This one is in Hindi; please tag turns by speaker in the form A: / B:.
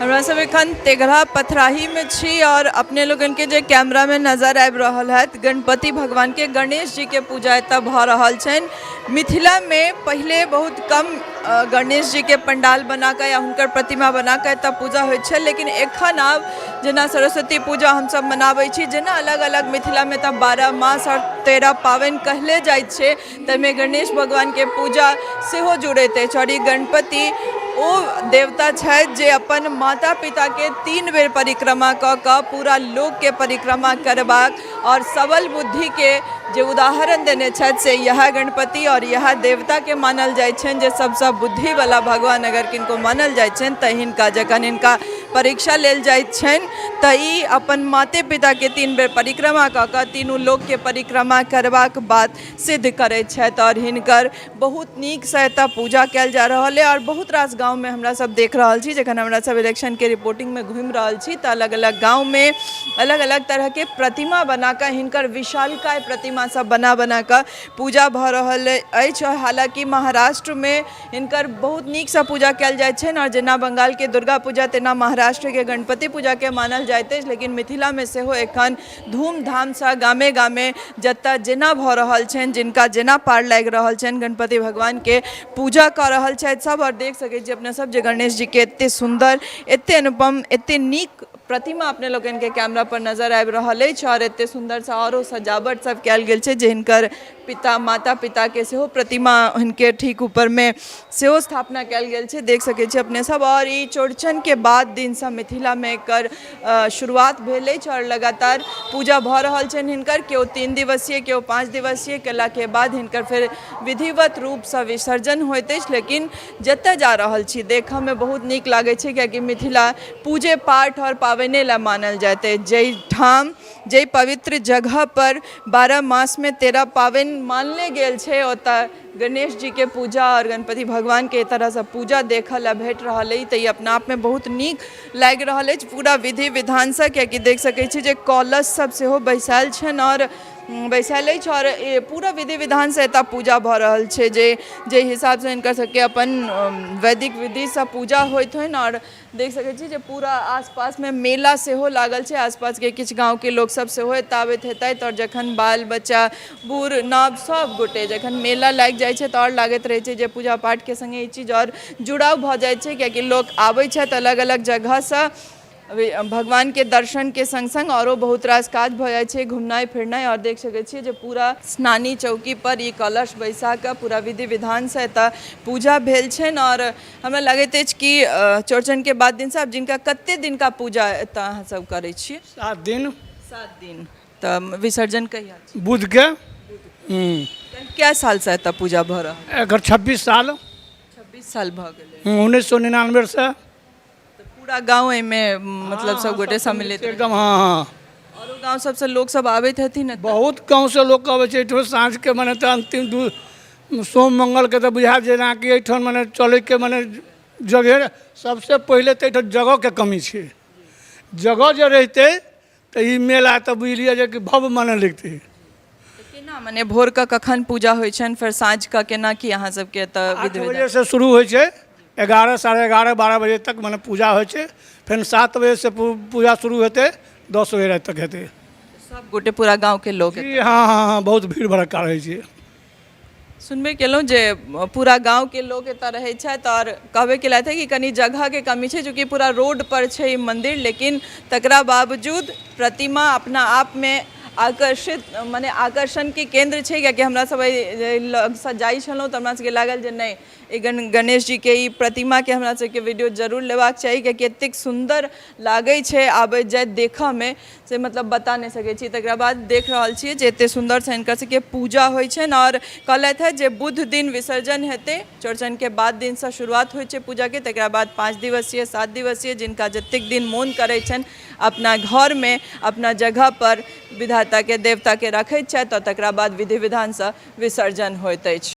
A: हमरा सब एखन तेघड़ा पथराही में छी और अपने लोगन के जे कैमरा में नजर आबि रहल है गणपति भगवान के गणेश जी के पूजा एतऽ भऽ रहल छनि। मिथिला में पहले बहुत कम गणेश जी के पंडाल बनाकर या हुनकर प्रतिमा बनाकर एतऽ पूजा होइ छै, लेकिन एखन आब जेना सरस्वती पूजा हम सब मनाबै छी, जेना अलग अलग मिथिला में तऽ 12 मास और 13 पावनि कहले जाइत छै, ताहिमे गणेश भगवान के पूजा सेहो जुड़ैत अछि। और ई गणपति ओ देवता छथि जे अपन माता पिता के 3 बेर परिक्रमा कऽ कऽ पूरा लोक के परिक्रमा करबाक और सबल बुद्धि के जे उदाहरण देने छथि से यह गणपति और यह देवता के मानल जाइ छनि जे सबसँ बुद्धि वाला भगवान अगर किनको मानल जाइ छनि तऽ हिनका जखन हिनका परीक्षा लेल जाइत छनि तऽ ई अपन माते पिता के 3 बेर परिक्रमा कऽ कऽ तीनू लोक के परिक्रमा करबाक बाद सिद्ध करैत छथि। और हिनकर बहुत नीक से एतऽ पूजा कयल जा रहल है। और बहुत रास गाँव में हमरा सब देख रहल छी, जखन हमरा सब इलेक्शन के रिपोर्टिंग में घूमि रहल छी तऽ अलग अलग गाँव में अलग अलग तरह के प्रतिमा बनाकर हिनकर विशालकाय प्रतिमा सब बना कर पूजा भऽ रहल अछि। और हालांकि महाराष्ट्र में हिनकर बहुत नीक से पूजा कयल जाइत छनि और जेना बंगाल के दुर्गा पूजा तेना महाराष्ट्र के गणपति पूजा के मानल जाइत अछि, लेकिन मिथिला में सेहो एखन धूमधाम से गामे गामे जतऽ जेना भऽ रहल छनि, जिनका जेना पार लागि रहल छनि, गणपति भगवान के पूजा कऽ रहल छथि सब। और देख सकै छी अपने सब जे गणेश जी के एते सुंदर, एते अनुपम, एते नीक प्रतिमा अपने लोगन के कैमरा पर नजर आबि रहल अछि। और एते सुंदर सा औरो सजावट सब कयल गेल छै जे हिनकर पिता माता पिता के सेहो प्रतिमा हिनके ठीक ऊपर में सेहो स्थापना कयल गेल छै, देख सकै छी अपने सब। और ई चौड़चन के बाद दिन से मिथिला में एकर शुरुआत भेल अछि और लगातार पूजा भऽ रहल छनि हिनकर, केओ 3 दिवसीय केओ 5 दिवसीय केला के बाद हिनकर फिर विधिवत रूप से विसर्जन होइत अछि। लेकिन जतऽ जा रहल छी देखऽ में बहुत नीक लागै छै, कियाकि मिथिला पूजे पाठ और पावने ला मानल जाते है। जय ठाम जय पवित्र जगह पर 12 मास में 13 पावन मानले गेल छै, ओतऽ गणेश जी के पूजा और गणपति भगवान के तरह से पूजा देखऽ ला भेट रहल है, तऽ ई अपना आप में बहुत नीक लागि रहल अछि पूरा विधि विधान से। कियाकि देख सकै छी जे कलश सब सेहो बैसायल छनि और बैसायल अछि और पूरा विधि विधान से एतऽ पूजा भऽ रहल छै, जे हिसाब से हिनकर सबके अपन वैदिक विधि से पूजा होइत होइन। और देख सकै छी जे पूरा आसपास में मेला सेहो लागल छै, आसपास के किछु गाँव के लोक सब सेहो एतऽ आबैत हेतैथ। और जखन बाल बच्चा बूढ़ नव सब गोटे जखन मेला लागि जाइ छै तऽ और लागैत रहै छै जे पूजा पाठ के संगे ई चीज और जुड़ाव भऽ जाइ छै, कियाकि लोक आबै छथि अलग अलग जगह से भगवान के दर्शन के संग संग औरो बहुत रास काज भऽ जाइ छै, घुमनाइ फिरनाइ। और देख सकै छियै जे पूरा स्नानी चौकी पर ई कलश बैसा कऽ पूरा विधि विधान से एतऽ पूजा भेल छनि। और हमरा लगैत अछि कि चौड़चन के बाद दिन से आब जिनका कते दिन का पूजा एतऽ अहाँ सब करै छियै?
B: 7 दिन।
A: 7 दिन। तऽ विसर्जन कहिया छै?
B: बुध के।
A: क्या साल से एतऽ पूजा भऽ रहल है?
B: एकर 26 साल।
A: 26 साल भऽ गेलै।
B: 1999 से
A: पूरा गाँव में मतलब सब गोटे सम्मिलित
B: एकदम। हाँ हाँ।
A: और गाँव सबसे लोग सब आबैत हथिन एतऽ?
B: बहुत गाँव से लोग आबै छै एहिठाम साँझ के मने तऽ अंतिम सोम मंगल के तऽ बुझा जेना कि एहिठाम मने चले के मने जगह सबसे पहले तो एहिठाम जगह के कमी छै। जगह जो रहते तो ई मेला तो बुझ लिया जे कि भव्य माने लगते।
A: केना मने भोर का कखन पूजा होइ छनि, फिर साँझ का केना की अहाँ सबके एतऽ
B: 8 बजे से शुरू होइ छै, 11 साढ़े 11 12 बजे तक मने पूजा होइ छै, फिर 7 बजे से पूजा शुरू हेतै, 10 बजे राति तक हेतै।
A: सब गोटे पूरा गाँव के लोग?
B: जी हाँ हाँ हाँ, बहुत भीड़ भड़क्का रहै छै।
A: सुनबे केलहुँ जे पूरा गांव के लोग एतऽ रहै छथि और कहबे केलथि है कि कनी जगह के कमी छै, चूँकि पूरा रोड पर छै ई मंदिर, लेकिन तकरा बावजूद प्रतिमा अपना आप में आकर्षित माने आकर्षण के केंद्र छै। कियाकि हमरा सब लगसँ जाइ छलहुँ तऽ हमरा सबके लागल जे नहि ई गणेश जी के ई प्रतिमा के हमरा सबके वीडियो जरूर लेबाक चाही, कियाकि एतेक सुंदर लागै छै आबैत जाइत देखऽ में से मतलब बता नहीं सकै छी। तकरा बाद देख रहल छियै जे एते सुंदर से हिनकर सबके पूजा होइ छनि और कहलथि है जे बुध दिन विसर्जन हेतै, चौड़चन के बाद दिन से शुरुआत होइ छै पूजा के, तकरा बाद 5 दिवसीय 7 दिवसीय जिनका जतेक दिन मोन करै छनि अपना घर में अपना जगह पर विधाता के देवता के रखैत छथि और तकरा बाद विधि विधान से विसर्जन होइत अछि।